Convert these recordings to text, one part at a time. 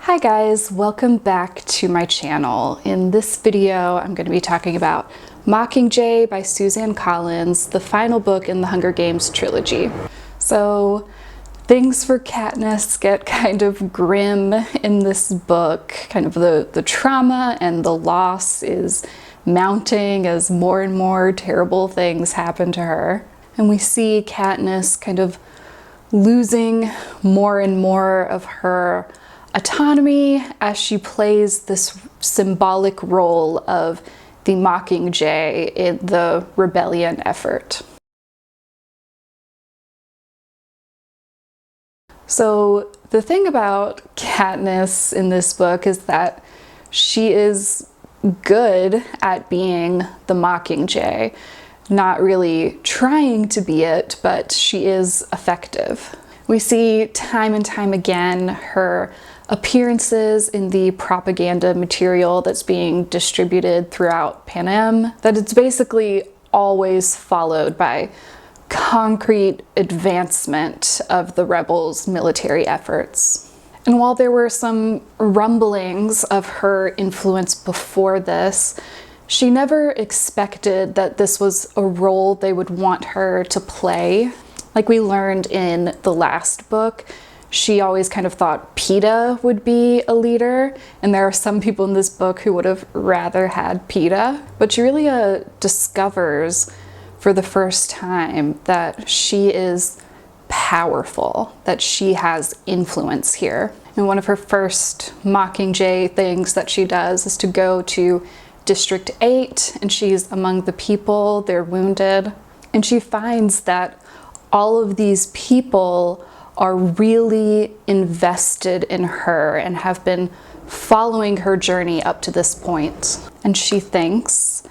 Hi guys, welcome back to my channel. In this video, I'm going to be talking about Mockingjay by Suzanne Collins, the final book in the Hunger Games trilogy. So things for Katniss get kind of grim in this book. Kind of the trauma and the loss is mounting as more and more terrible things happen to her. And we see Katniss kind of losing more and more of her autonomy as she plays this symbolic role of the Mockingjay in the rebellion effort. So the thing about Katniss in this book is that she is good at being the Mockingjay, not really trying to be it, but she is effective. We see time and time again her appearances in the propaganda material that's being distributed throughout Panem, that it's basically always followed by concrete advancement of the rebels' military efforts. And while there were some rumblings of her influence before this, she never expected that this was a role they would want her to play. Like we learned in the last book, she always kind of thought Peeta would be a leader, and there are some people in this book who would have rather had Peeta. But she really discovers for the first time that she is powerful, that she has influence here. And one of her first Mockingjay things that she does is to go to District 8, and she's among the people, they're wounded, and she finds that all of these people are really invested in her and have been following her journey up to this point. And she thinks,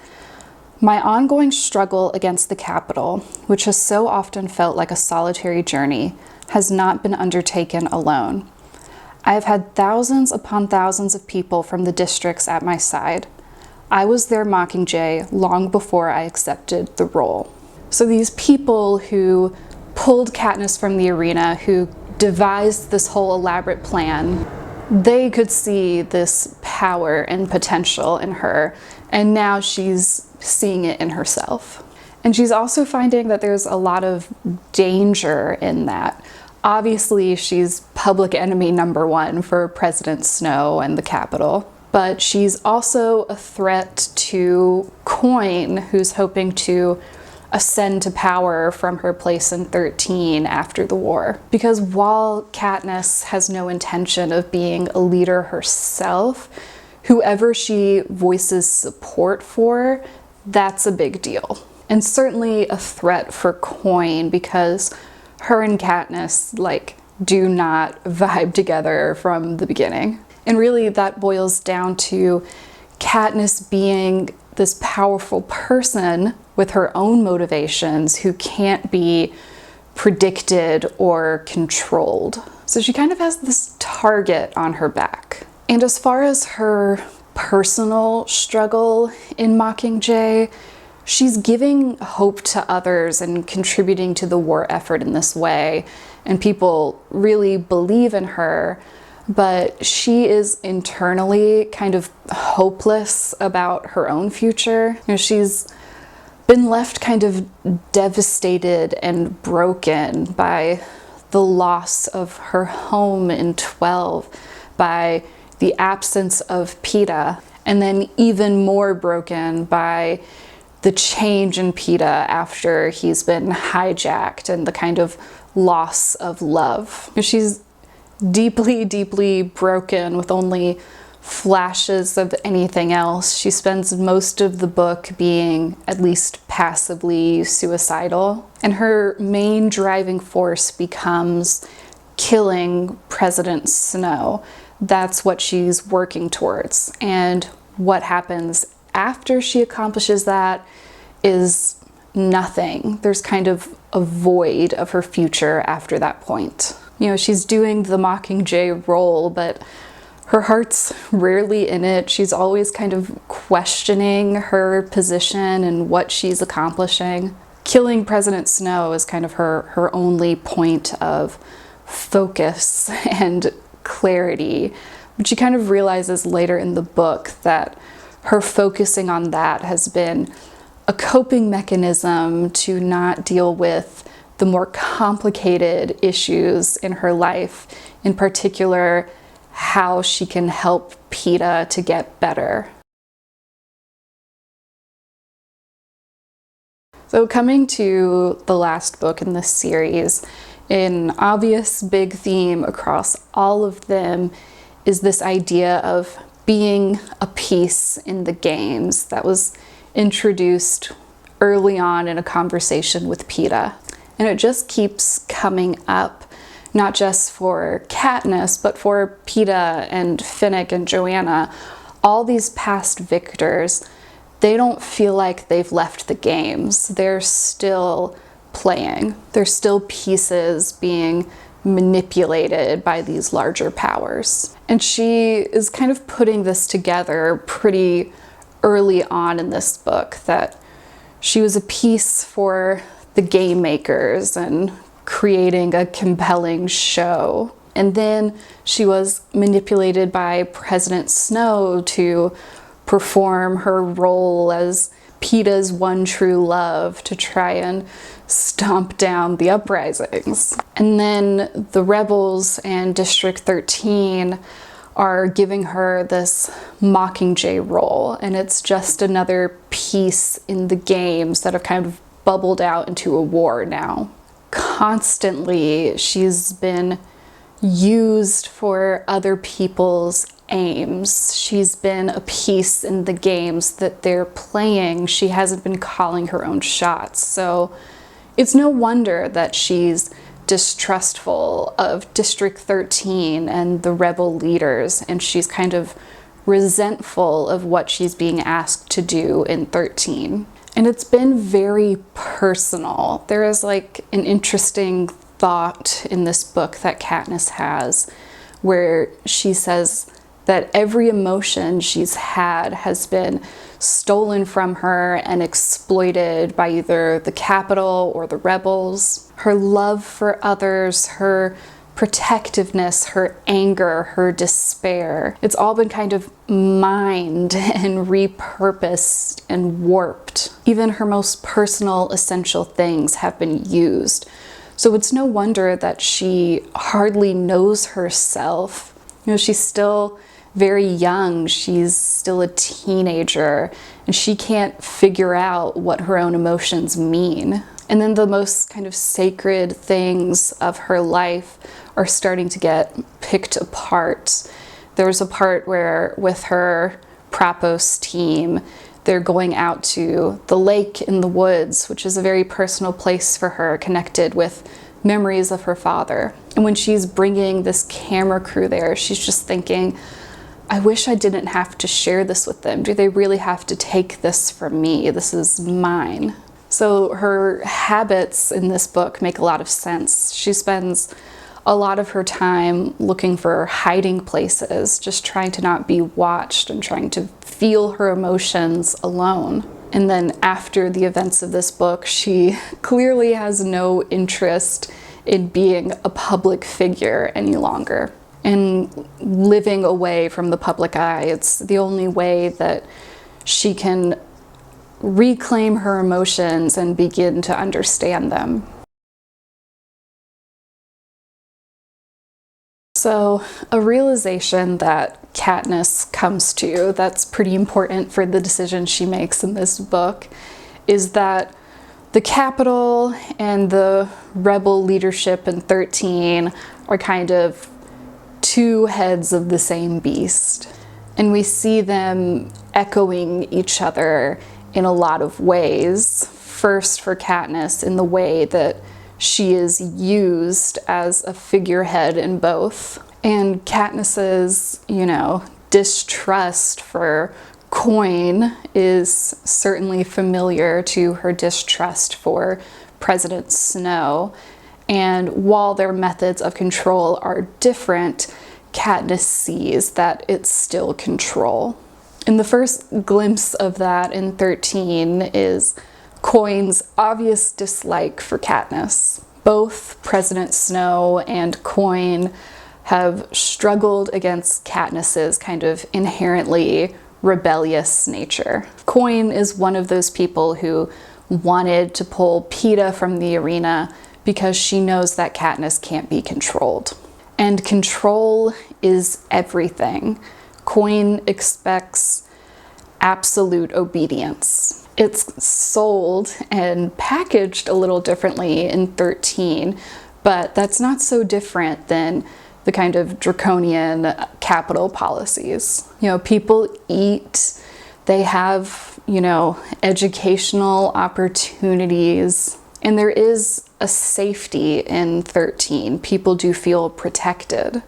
"My ongoing struggle against the Capitol, which has so often felt like a solitary journey, has not been undertaken alone. I have had thousands upon thousands of people from the districts at my side. I was their Mockingjay long before I accepted the role." So these people who pulled Katniss from the arena, who devised this whole elaborate plan, they could see this power and potential in her, and now she's seeing it in herself. And she's also finding that there's a lot of danger in that. Obviously, she's public enemy number one for President Snow and the Capitol, but she's also a threat to Coin, who's hoping to ascend to power from her place in 13 after the war. Because while Katniss has no intention of being a leader herself, whoever she voices support for, that's a big deal. And certainly a threat for Coin, because her and Katniss do not vibe together from the beginning. And really that boils down to Katniss being this powerful person with her own motivations who can't be predicted or controlled. So she kind of has this target on her back. And as far as her personal struggle in Mockingjay, she's giving hope to others and contributing to the war effort in this way. And people really believe in her, but she is internally kind of hopeless about her own future. You know, she's been left kind of devastated and broken by the loss of her home in 12, by the absence of Peeta, and then even more broken by the change in Peeta after he's been hijacked and the kind of loss of love. She's deeply, deeply broken with only flashes of anything else. She spends most of the book being at least passively suicidal, and her main driving force becomes killing President Snow. That's what she's working towards. And what happens after she accomplishes that is nothing. There's kind of a void of her future after that point. You know, she's doing the Mockingjay role, but her heart's rarely in it. She's always kind of questioning her position and what she's accomplishing. Killing President Snow is kind of her only point of focus and clarity. But she kind of realizes later in the book that her focusing on that has been a coping mechanism to not deal with the more complicated issues in her life, in particular, how she can help Peeta to get better. So coming to the last book in this series, an obvious big theme across all of them is this idea of being a piece in the games that was introduced early on in a conversation with Peeta. And it just keeps coming up, not just for Katniss, but for Peeta and Finnick and Joanna. All these past victors, they don't feel like they've left the games. They're still playing. They're still pieces being manipulated by these larger powers. And she is kind of putting this together pretty early on in this book, that she was a piece for the game makers and creating a compelling show. And then she was manipulated by President Snow to perform her role as Peeta's one true love to try and stomp down the uprisings. And then the rebels and District 13 are giving her this Mockingjay role, and it's just another piece in the games that have kind of bubbled out into a war now. Constantly, she's been used for other people's aims. She's been a piece in the games that they're playing. She hasn't been calling her own shots. So it's no wonder that she's distrustful of District 13 and the rebel leaders, and she's kind of resentful of what she's being asked to do in 13. And it's been very personal. There is like an interesting thought in this book that Katniss has, where she says that every emotion she's had has been stolen from her and exploited by either the Capitol or the rebels. Her love for others, her protectiveness, her anger, her despair, it's all been kind of mined and repurposed and warped. Even her most personal, essential things have been used. So it's no wonder that she hardly knows herself. You know, she's still very young, she's still a teenager, and she can't figure out what her own emotions mean. And then the most kind of sacred things of her life are starting to get picked apart. There was a part where with her Propos team, they're going out to the lake in the woods, which is a very personal place for her, connected with memories of her father. And when she's bringing this camera crew there, she's just thinking, I wish I didn't have to share this with them. Do they really have to take this from me? This is mine. So her habits in this book make a lot of sense. She spends a lot of her time looking for hiding places, just trying to not be watched and trying to feel her emotions alone. And then after the events of this book, she clearly has no interest in being a public figure any longer and living away from the public eye. It's the only way that she can reclaim her emotions and begin to understand them. So a realization that Katniss comes to that's pretty important for the decision she makes in this book is that the Capitol and the rebel leadership in 13 are kind of two heads of the same beast. And we see them echoing each other in a lot of ways. First, for Katniss, in the way that she is used as a figurehead in both. And Katniss's, distrust for Coin is certainly familiar to her distrust for President Snow. And while their methods of control are different, Katniss sees that it's still control. And the first glimpse of that in 13 is Coin's obvious dislike for Katniss. Both President Snow and Coin have struggled against Katniss's kind of inherently rebellious nature. Coin is one of those people who wanted to pull Peeta from the arena because she knows that Katniss can't be controlled. And control is everything. Coin expects absolute obedience. It's sold and packaged a little differently in 13, but that's not so different than the kind of draconian capital policies. You know, people eat, they have, you know, educational opportunities, and there is a safety in 13. People do feel protected,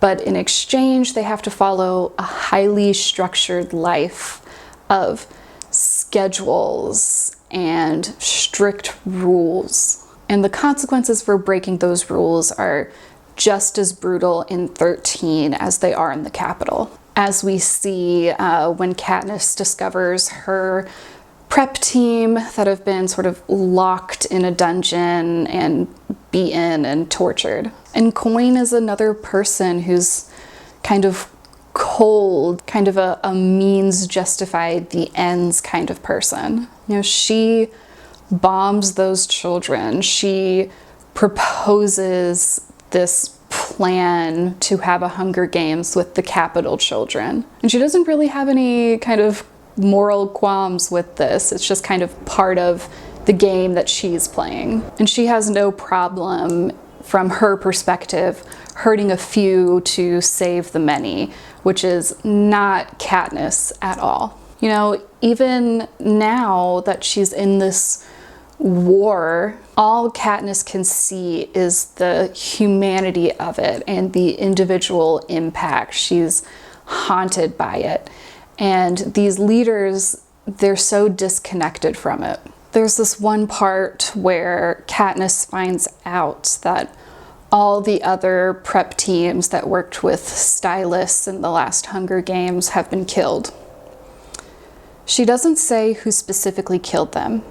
but in exchange, they have to follow a highly structured life of schedules and strict rules. And the consequences for breaking those rules are just as brutal in 13 as they are in the capital. As we see when Katniss discovers her prep team that have been sort of locked in a dungeon and beaten and tortured. And Coin is another person who's kind of cold, kind of a means justified the ends kind of person. You know, she bombs those children. She proposes this plan to have a Hunger Games with the capital children. And she doesn't really have any kind of moral qualms with this. It's just kind of part of the game that she's playing. And she has no problem, from her perspective, hurting a few to save the many, which is not Katniss at all. You know, even now that she's in this war, all Katniss can see is the humanity of it and the individual impact. She's haunted by it. And these leaders, they're so disconnected from it. There's this one part where Katniss finds out that all the other prep teams that worked with stylists in the last Hunger Games have been killed. She doesn't say who specifically killed them.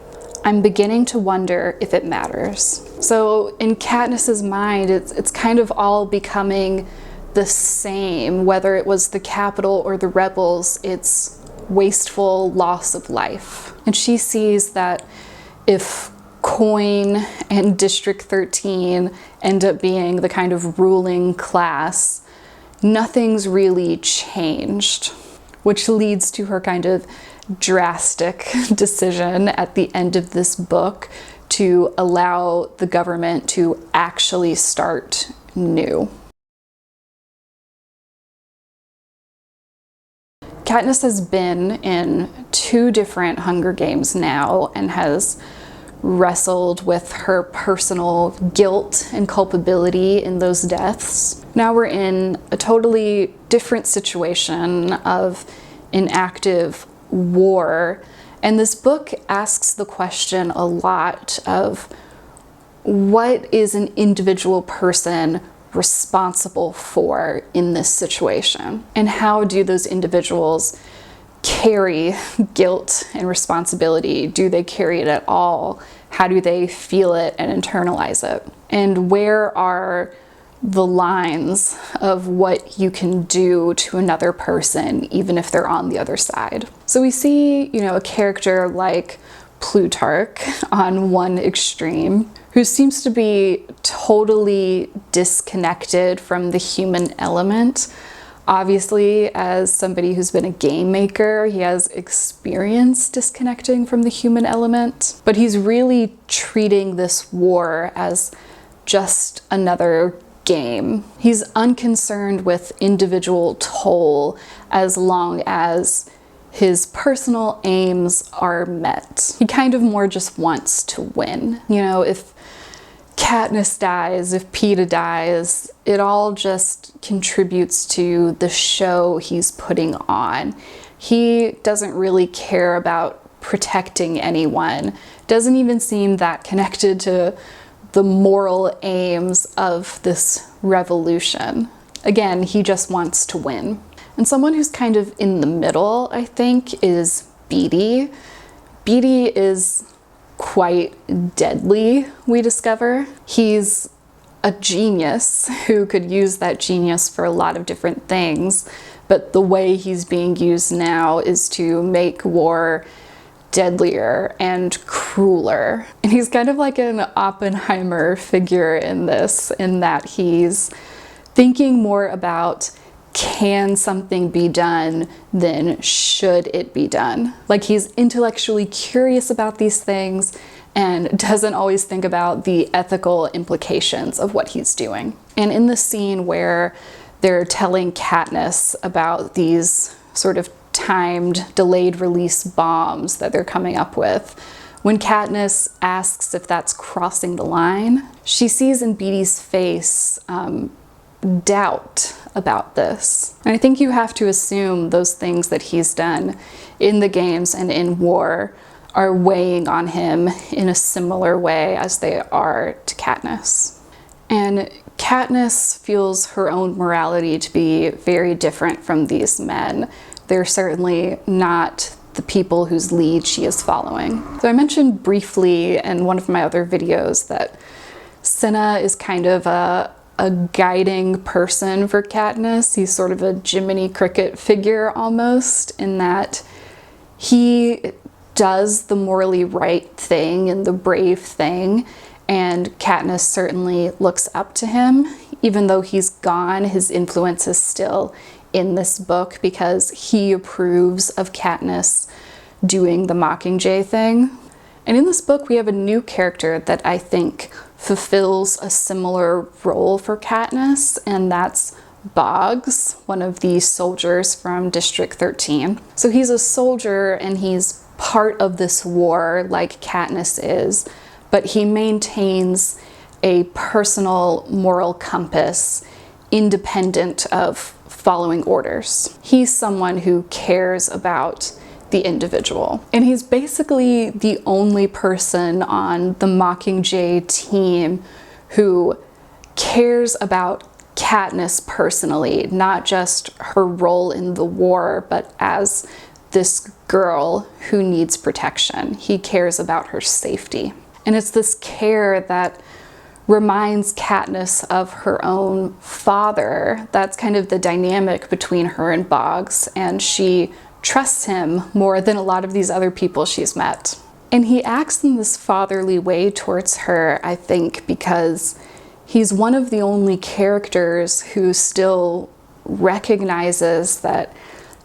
I'm beginning to wonder if it matters. So in Katniss's mind, it's kind of all becoming the same, whether it was the Capitol or the rebels. It's wasteful loss of life. And she sees that if Coin and District 13 end up being the kind of ruling class, nothing's really changed, which leads to her kind of drastic decision at the end of this book to allow the government to actually start new. Katniss has been in 2 different Hunger Games now and has wrestled with her personal guilt and culpability in those deaths. Now we're in a totally different situation of an active war, and this book asks the question a lot of what is an individual person responsible for in this situation, and how do those individuals carry guilt and responsibility? Do they carry it at all? How do they feel it and internalize it? And where are the lines of what you can do to another person, even if they're on the other side? So we see, you know, a character like Plutarch on one extreme, who seems to be totally disconnected from the human element. Obviously, as somebody who's been a game maker, he has experience disconnecting from the human element, but he's really treating this war as just another game. He's unconcerned with individual toll as long as his personal aims are met. He kind of more just wants to win. You know, if Katniss dies, if Peeta dies, it all just contributes to the show he's putting on. He doesn't really care about protecting anyone, doesn't even seem that connected to the moral aims of this revolution. Again, he just wants to win. And someone who's kind of in the middle, I think, is Beetee. Beetee is quite deadly, we discover. He's a genius who could use that genius for a lot of different things, but the way he's being used now is to make war deadlier and crueler. And he's kind of like an Oppenheimer figure in this, in that he's thinking more about, can something be done than should it be done? Like, he's intellectually curious about these things and doesn't always think about the ethical implications of what he's doing. And in the scene where they're telling Katniss about these sort of timed, delayed release bombs that they're coming up with, when Katniss asks if that's crossing the line, she sees in Beety's face doubt about this. And I think you have to assume those things that he's done in the games and in war are weighing on him in a similar way as they are to Katniss. And Katniss feels her own morality to be very different from these men. They're certainly not the people whose lead she is following. So I mentioned briefly in one of my other videos that Cinna is kind of a guiding person for Katniss. He's sort of a Jiminy Cricket figure almost, in that he does the morally right thing and the brave thing, and Katniss certainly looks up to him. Even though he's gone, his influence is still in this book because he approves of Katniss doing the Mockingjay thing. And in this book, we have a new character that I think fulfills a similar role for Katniss, and that's Boggs, one of the soldiers from District 13. So he's a soldier and he's part of this war like Katniss is, but he maintains a personal moral compass independent of following orders. He's someone who cares about the individual. And he's basically the only person on the Mockingjay team who cares about Katniss personally, not just her role in the war, but as this girl who needs protection. He cares about her safety. And it's this care that reminds Katniss of her own father. That's kind of the dynamic between her and Boggs, and she trusts him more than a lot of these other people she's met. And he acts in this fatherly way towards her, I think, because he's one of the only characters who still recognizes that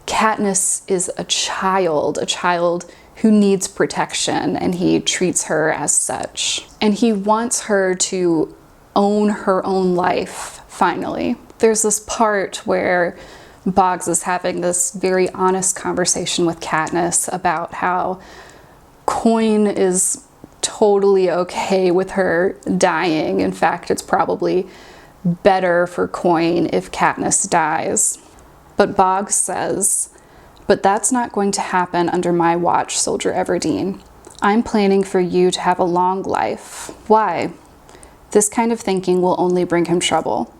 Katniss is a child who needs protection, and he treats her as such. And he wants her to own her own life, finally. There's this part where Boggs is having this very honest conversation with Katniss about how Coin is totally okay with her dying. In fact, it's probably better for Coin if Katniss dies. But Boggs says, "But that's not going to happen under my watch, Soldier Everdeen. I'm planning for you to have a long life." Why? This kind of thinking will only bring him trouble.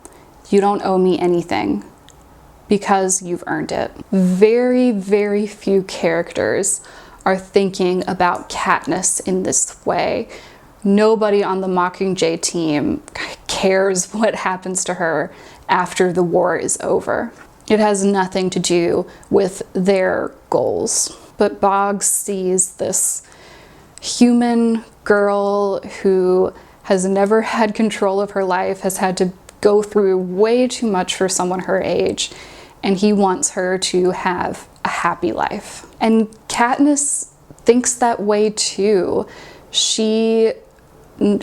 You don't owe me anything. Because you've earned it. Very, very few characters are thinking about Katniss in this way. Nobody on the Mockingjay team cares what happens to her after the war is over. It has nothing to do with their goals. But Boggs sees this human girl who has never had control of her life, has had to go through way too much for someone her age, and he wants her to have a happy life. And Katniss thinks that way too. She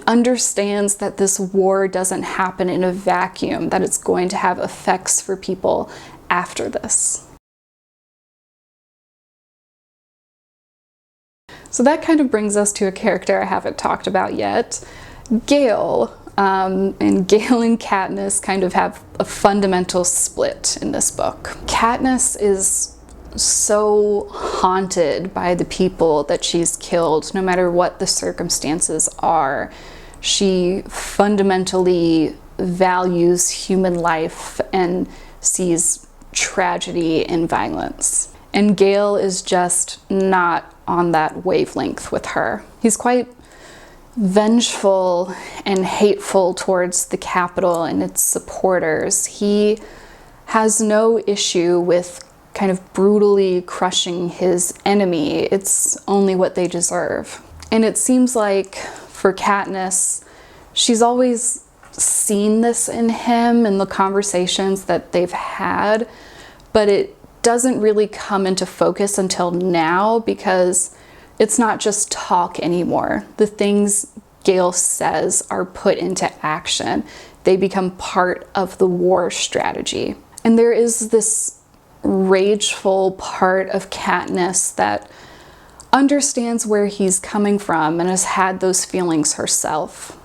understands that this war doesn't happen in a vacuum, that it's going to have effects for people after this. So that kind of brings us to a character I haven't talked about yet, Gale. And Gale and Katniss kind of have a fundamental split in this book. Katniss is so haunted by the people that she's killed, no matter what the circumstances are. She fundamentally values human life and sees tragedy in violence. And Gale is just not on that wavelength with her. He's quite vengeful and hateful towards the Capitol and its supporters. He has no issue with kind of brutally crushing his enemy. It's only what they deserve. And it seems like for Katniss, she's always seen this in him in the conversations that they've had, but it doesn't really come into focus until now because it's not just talk anymore. The things Gale says are put into action. They become part of the war strategy. And there is this rageful part of Katniss that understands where he's coming from and has had those feelings herself.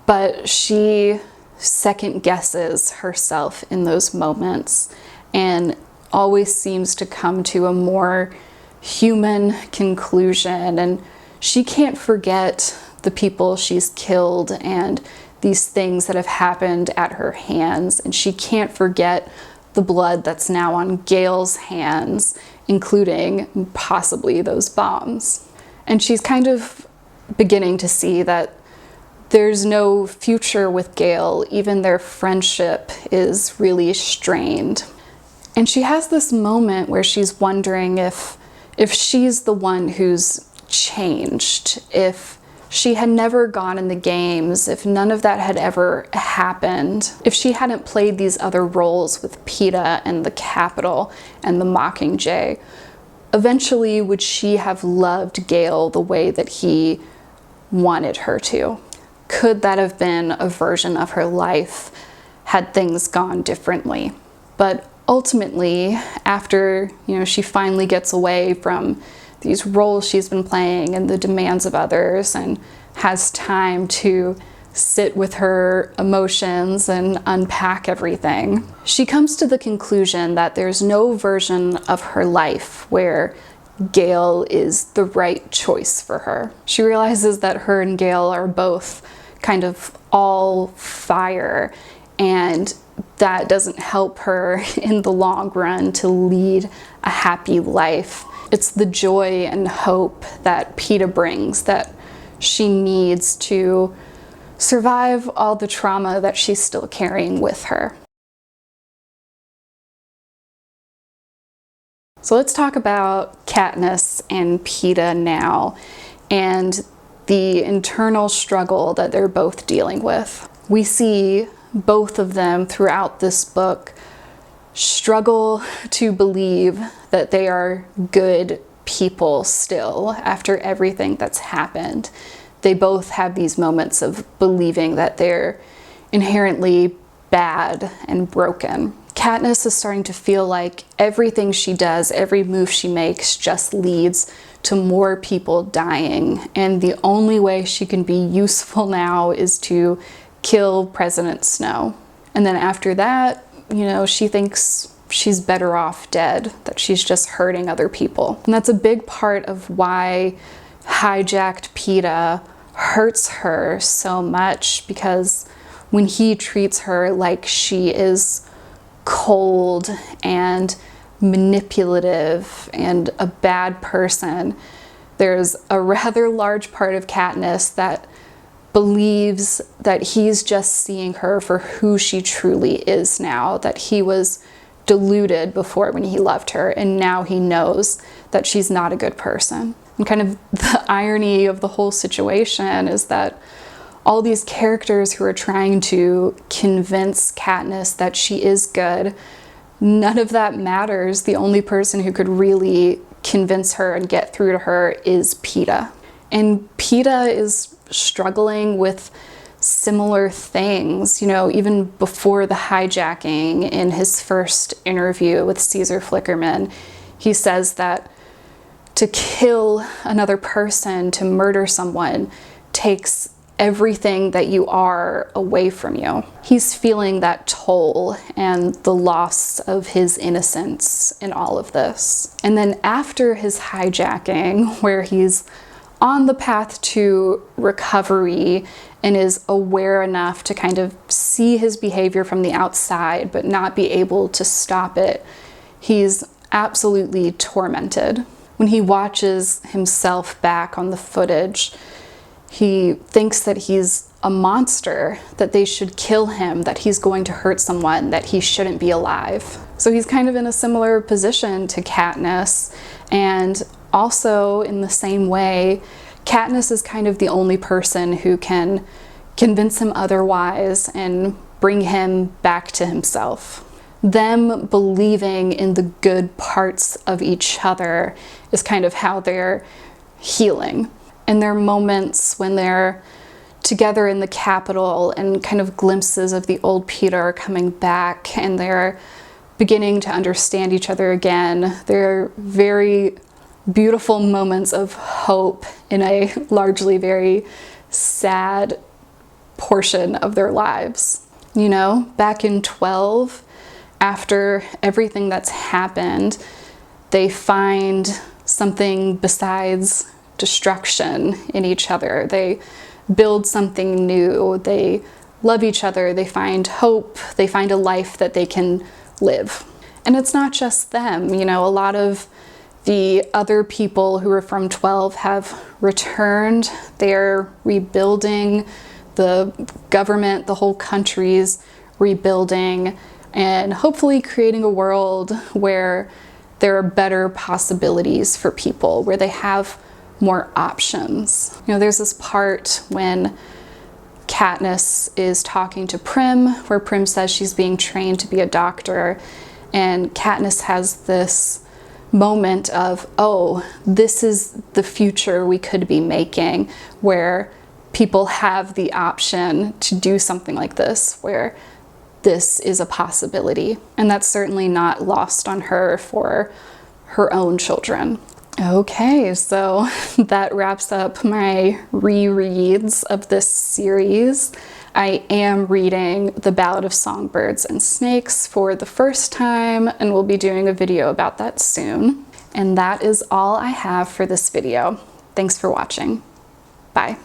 But she second guesses herself in those moments and always seems to come to a more human conclusion, and she can't forget the people she's killed and these things that have happened at her hands, and she can't forget the blood that's now on Gale's hands, including possibly those bombs. And she's kind of beginning to see that there's no future with Gale. Even their friendship is really strained. And she has this moment where she's wondering if she's the one who's changed, if she had never gone in the games, if none of that had ever happened, if she hadn't played these other roles with Peeta and the Capitol and the Mockingjay, eventually would she have loved Gale the way that he wanted her to? Could that have been a version of her life had things gone differently? But ultimately, after, she finally gets away from these roles she's been playing and the demands of others and has time to sit with her emotions and unpack everything, she comes to the conclusion that there's no version of her life where Gale is the right choice for her. She realizes that her and Gale are both kind of all fire, and that doesn't help her in the long run to lead a happy life. It's the joy and hope that Peeta brings that she needs to survive all the trauma that she's still carrying with her. So let's talk about Katniss and Peeta now and the internal struggle that they're both dealing with. We see both of them throughout this book struggle to believe that they are good people still after everything that's happened. They both have these moments of believing that they're inherently bad and broken. Katniss is starting to feel like everything she does, every move she makes just leads to more people dying, and the only way she can be useful now is to kill President Snow. And then after that, she thinks she's better off dead, that she's just hurting other people. And that's a big part of why hijacked Peeta hurts her so much, because when he treats her like she is cold and manipulative and a bad person, there's a rather large part of Katniss that believes that he's just seeing her for who she truly is now, that he was deluded before when he loved her, and now he knows that she's not a good person. And kind of the irony of the whole situation is that all these characters who are trying to convince Katniss that she is good, none of that matters. The only person who could really convince her and get through to her is Peeta. And Peeta is struggling with similar things. Even before the hijacking, in his first interview with Caesar Flickerman, he says that to kill another person, to murder someone, takes everything that you are away from you. He's feeling that toll and the loss of his innocence in all of this. And then after his hijacking, where he's on the path to recovery and is aware enough to kind of see his behavior from the outside but not be able to stop it, he's absolutely tormented. When he watches himself back on the footage, He thinks that he's a monster, that they should kill him, that he's going to hurt someone, that he shouldn't be alive. So he's kind of in a similar position to Katniss, and also in the same way, Katniss is kind of the only person who can convince him otherwise and bring him back to himself. Them believing in the good parts of each other is kind of how they're healing. And there are moments when they're together in the Capitol and kind of glimpses of the old Peter coming back, and they're beginning to understand each other again. They're very beautiful moments of hope in a largely very sad portion of their lives. You know, back in 12, after everything that's happened, they find something besides destruction in each other. They build something new. They love each other. They find hope. They find a life that they can live. And it's not just them. You know, a lot of the other people who are from 12 have returned. They're rebuilding. The government, the whole country's rebuilding, and hopefully creating a world where there are better possibilities for people, where they have more options. You know, there's this part when Katniss is talking to Prim, where Prim says she's being trained to be a doctor, and Katniss has this moment of, oh, this is the future we could be making, where people have the option to do something like this, where this is a possibility. And that's certainly not lost on her for her own children. Okay, so that wraps up my rereads of this series. I am reading The Ballad of Songbirds and Snakes for the first time, and we'll be doing a video about that soon. And that is all I have for this video. Thanks for watching. Bye.